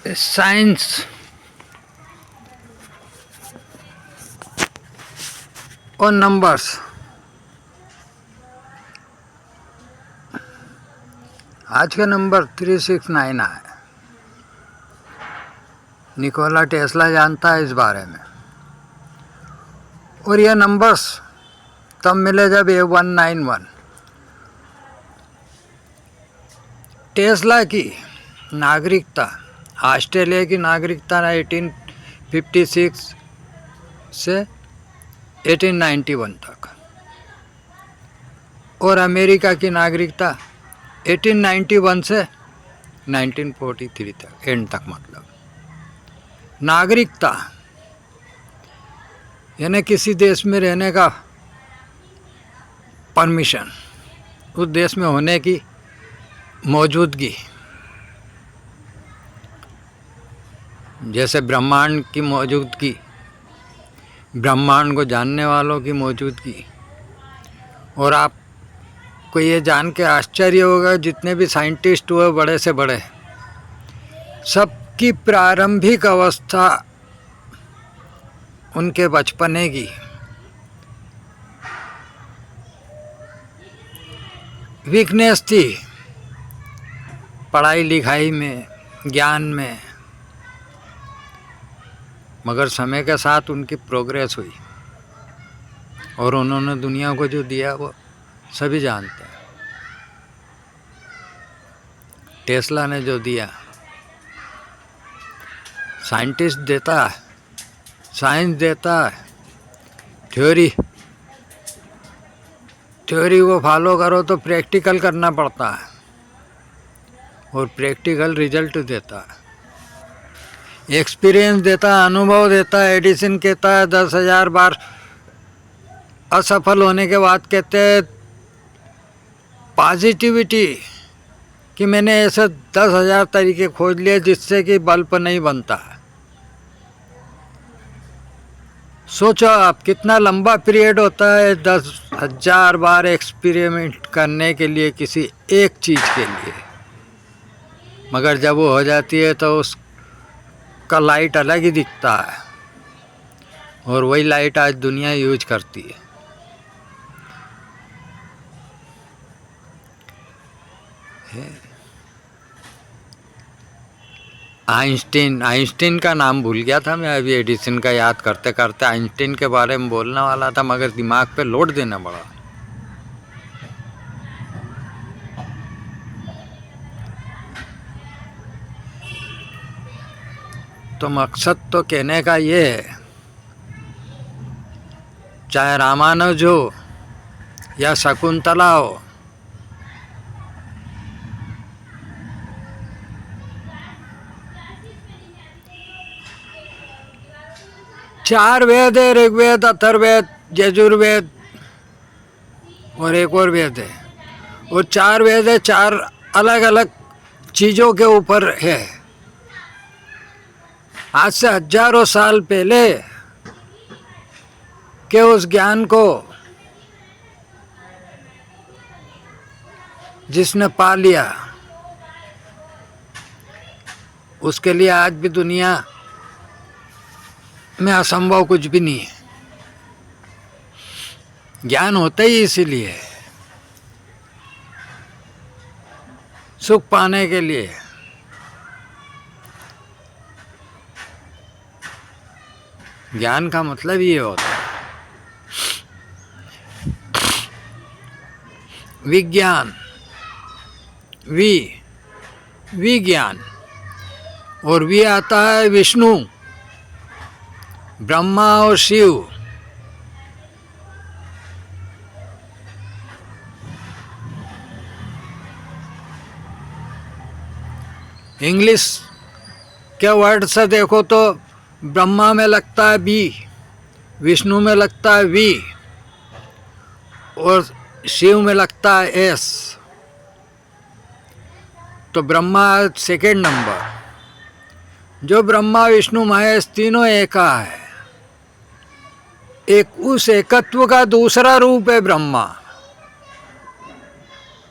Science और numbers. आज का नंबर 369 है। निकोला टेस्ला जानता है इस बारे में। और यह नंबर्स तब मिले जब A191 टेस्ला की नागरिकता, ऑस्ट्रेलिया की नागरिकता 1856 से 1891 तक और अमेरिका की नागरिकता 1891 से 1943 तक, एंड तक। मतलब नागरिकता यानी किसी देश में रहने का परमिशन, उस देश में होने की मौजूदगी। जैसे ब्रह्मांड की मौजूदगी, ब्रह्मांड को जानने वालों की मौजूदगी। और आपको ये जान के आश्चर्य होगा, जितने भी साइंटिस्ट हुए बड़े से बड़े, सबकी प्रारंभिक अवस्था उनके बचपने की वीकनेस थी, पढ़ाई लिखाई में, ज्ञान में। मगर समय के साथ उनकी प्रोग्रेस हुई और उन्होंने दुनिया को जो दिया वो सभी जानते हैं। टेस्ला ने जो दिया, साइंटिस्ट देता है, साइंस देता है, थ्योरी को फॉलो करो तो प्रैक्टिकल करना पड़ता है और प्रैक्टिकल रिजल्ट देता है। एक्सपीरियंस देता है, अनुभव देता है। एडिसन कहता है 10,000 बार असफल होने के बाद कहते हैं पॉजिटिविटी, कि मैंने ऐसे 10,000 तरीके खोज लिए जिससे कि बल्ब नहीं बनता है। सोचो आप कितना लंबा पीरियड होता है 10,000 बार एक्सपेरिमेंट करने के लिए किसी एक चीज़ के लिए। मगर जब वो हो जाती है तो उसका लाइट अलग ही दिखता है और वही लाइट आज दुनिया यूज करती है। आइंस्टीन का नाम भूल गया था मैं अभी, एडिसन का याद करते करते आइंस्टीन के बारे में बोलने वाला था, मगर दिमाग पे लोड देना पड़ा। तो मकसद तो कहने का ये है, चाहे रामानुज हो या शकुंतला हो, चार वेद है, ऋग्वेद, अथर्ववेद, यजुर्वेद और एक और वेद है। और चार वेद है, चार अलग अलग चीज़ों के ऊपर है। आज से हजारों साल पहले के उस ज्ञान को जिसने पा लिया, उसके लिए आज भी दुनिया में असंभव कुछ भी नहीं है। ज्ञान होता ही इसीलिए, सुख पाने के लिए। ज्ञान का मतलब ये होता है। विज्ञान, विज्ञान, और वी आता है विष्णु, ब्रह्मा और शिव। इंग्लिश के वर्ड से देखो तो ब्रह्मा में लगता है बी, विष्णु में लगता है वी और शिव में लगता है एस। तो ब्रह्मा सेकेंड नंबर। जो ब्रह्मा विष्णु महेश तीनों एका है, एक उस एकत्व का दूसरा रूप है ब्रह्मा,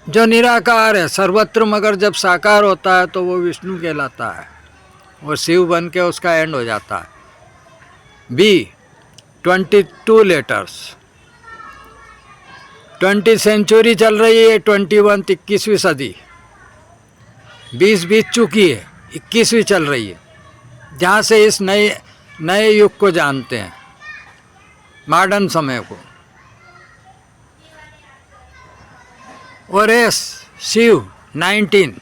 जो निराकार है सर्वत्र, मगर जब साकार होता है तो वो विष्णु कहलाता है। वो शिव बन के उसका एंड हो जाता है। B 22 letters. 20 सेंचुरी चल रही है, 21 21वीं सदी, 20 बीत चुकी है, 21वीं चल रही है, जहाँ से इस नए नए युग को जानते हैं, मॉडर्न समय को। और एस शिव 19,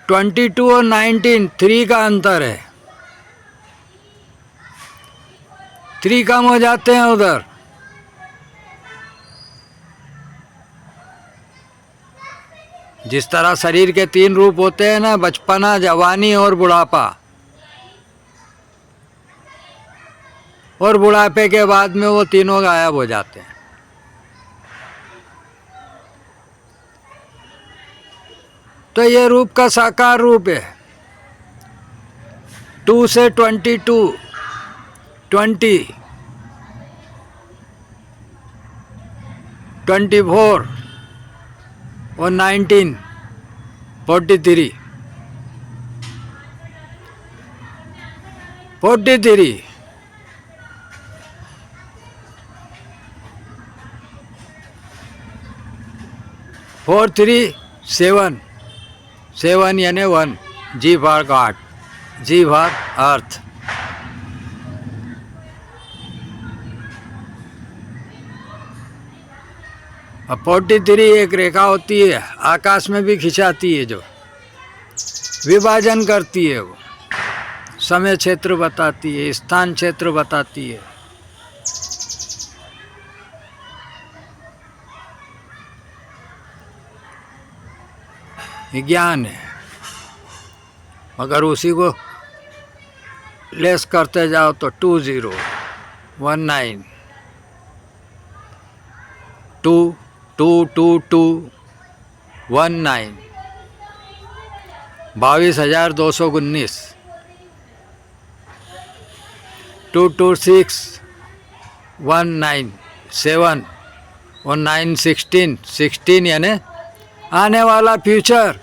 22 और 19 3 का अंतर है, 3 कम हो जाते हैं उधर। जिस तरह शरीर के 3 रूप होते हैं ना, बचपना, जवानी और बुढ़ापा, और बुढ़ापे के बाद में वो तीनों गायब हो जाते हैं। तो ये रूप का साकार रूप है। 2 से 22, 20, 24 और 19, 43, 43, 43, 7, 7 यानी 1, G for God, G for earth. अब 43 एक रेखा होती है, आकाश में भी खिंचाती है, जो विभाजन करती है, वो समय क्षेत्र बताती है, स्थान क्षेत्र बताती है। ज्ञान है, मगर उसी को लेस करते जाओ तो 20, 19, 2, 2, 2, 2, 19, 22,219, 226, 19, 7 और 9, 16, 16 यानी आने वाला फ्यूचर,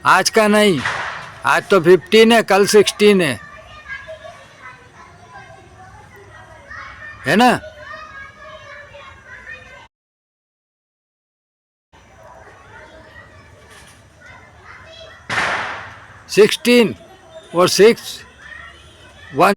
आज का नहीं। आज तो 15 है, कल 16 है ना। सिक्सटीन और 6, 1,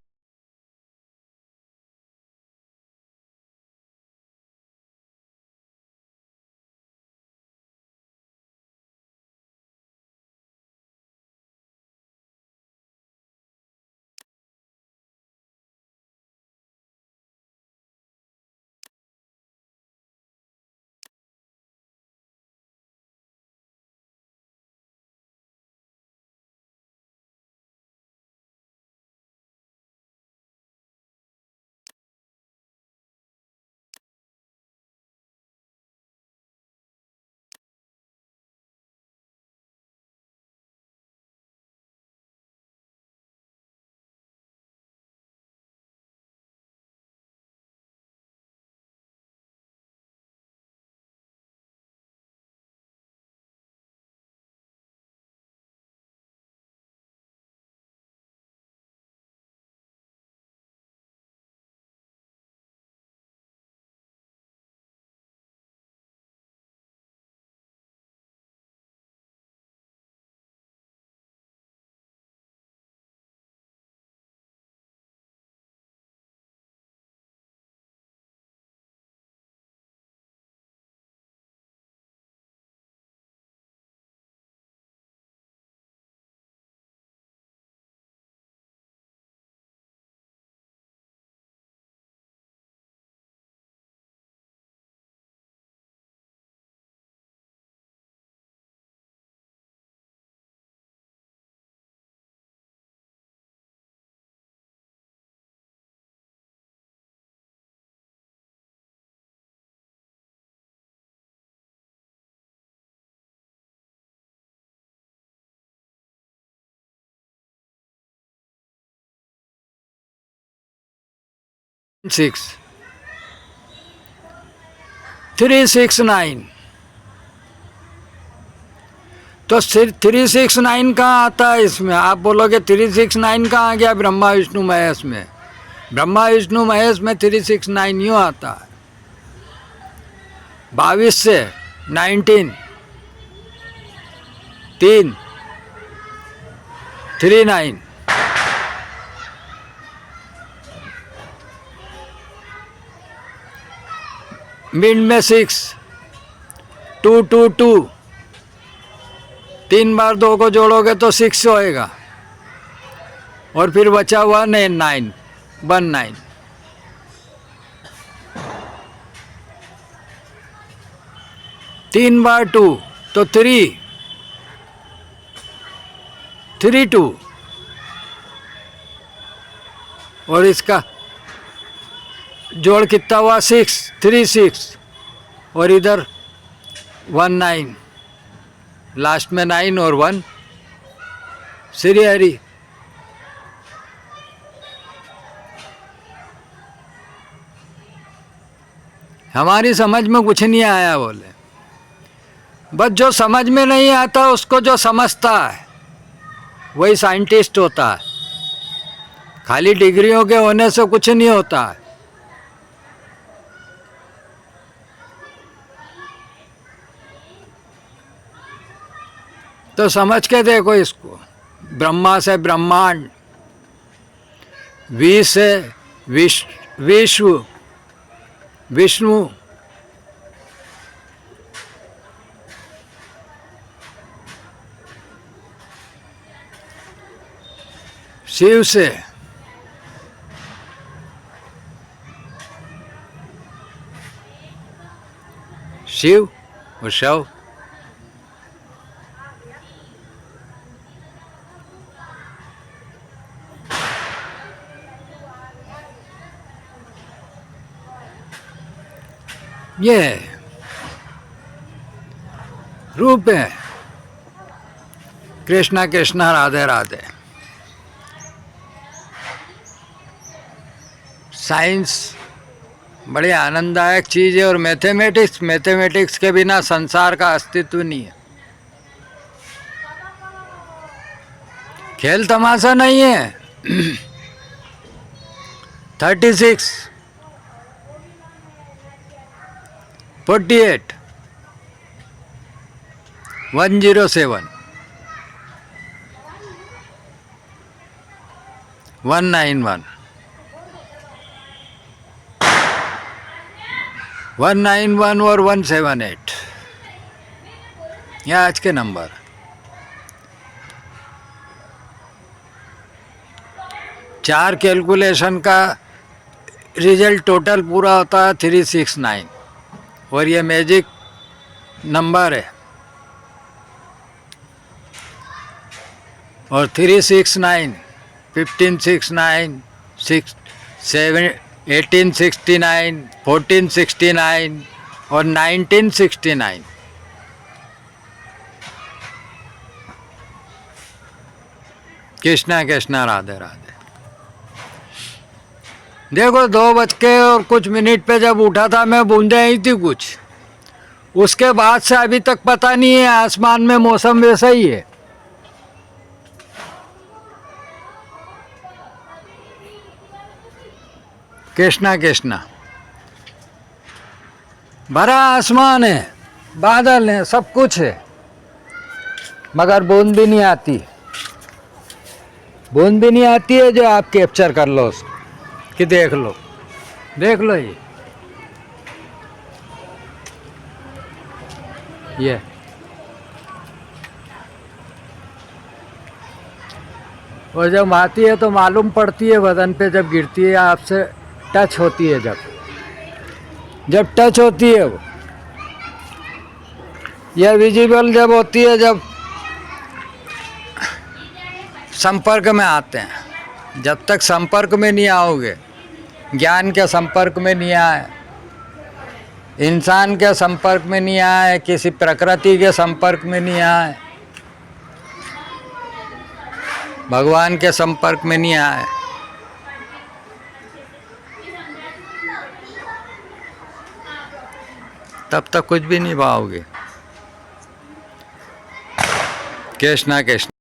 सिक्स, 3, 6, 9, तो सिर्फ 369 कहाँ आता है इसमें? आप बोलोगे 369 कहाँ आ गया ब्रह्मा विष्णु महेश में? ब्रह्मा विष्णु महेश में 369 यूँ आता है, 22 से 19 3 39 मिड में 6 2 2 2 3 बार 2 को जोड़ोगे तो 6 होएगा, और फिर बचा हुआ 9 19 3 बार 2 तो 3 3 2, और इसका जोड़ कितना हुआ 6 3 6, और इधर 1 9, लास्ट में 9 और 1 श्री हरि। हमारी समझ में कुछ नहीं आया बोले, बस जो समझ में नहीं आता उसको जो समझता है वही साइंटिस्ट होता है। खाली डिग्रियों के होने से कुछ नहीं होता है। तो समझ के देखो इसको, ब्रह्मा से ब्रह्मांड, वी से विश्व, विष्णु, शिव से शिव और शव, ये रूप है। कृष्णा कृष्णा राधे राधे। साइंस बड़ी आनंददायक चीज़ है, और मैथमेटिक्स के बिना संसार का अस्तित्व नहीं है। खेल तमाशा नहीं है। 36 48 107 191 191 और 178, यह आज के नंबर। चार कैलकुलेशन का रिजल्ट टोटल पूरा होता है 369, और ये मैजिक नंबर है। और 369 1569 7 1869 1469 और 1969। कृष्णा कृष्णा राधे राधे। देखो 2 बज के और कुछ मिनट पे जब उठा था मैं, बूंदे आई थी कुछ, उसके बाद से अभी तक पता नहीं है। आसमान में मौसम वैसा ही है। कृष्णा कृष्णा। भरा आसमान है, बादल है, सब कुछ है, मगर बूंद भी नहीं आती। बूंद भी नहीं आती है जो आप कैप्चर कर लो उसको, कि देख लो ये और जब आती है तो मालूम पड़ती है बदन पे, जब गिरती है आपसे टच होती है, जब टच होती है वो, यह विजिबल जब होती है, जब संपर्क में आते हैं। जब तक संपर्क में नहीं आओगे, ज्ञान के संपर्क में नहीं आए, इंसान के संपर्क में नहीं आए, किसी प्रकृति के संपर्क में नहीं आए, भगवान के संपर्क में नहीं आए, तब तक कुछ भी नहीं पाओगे। कृष्णा कृष्णा।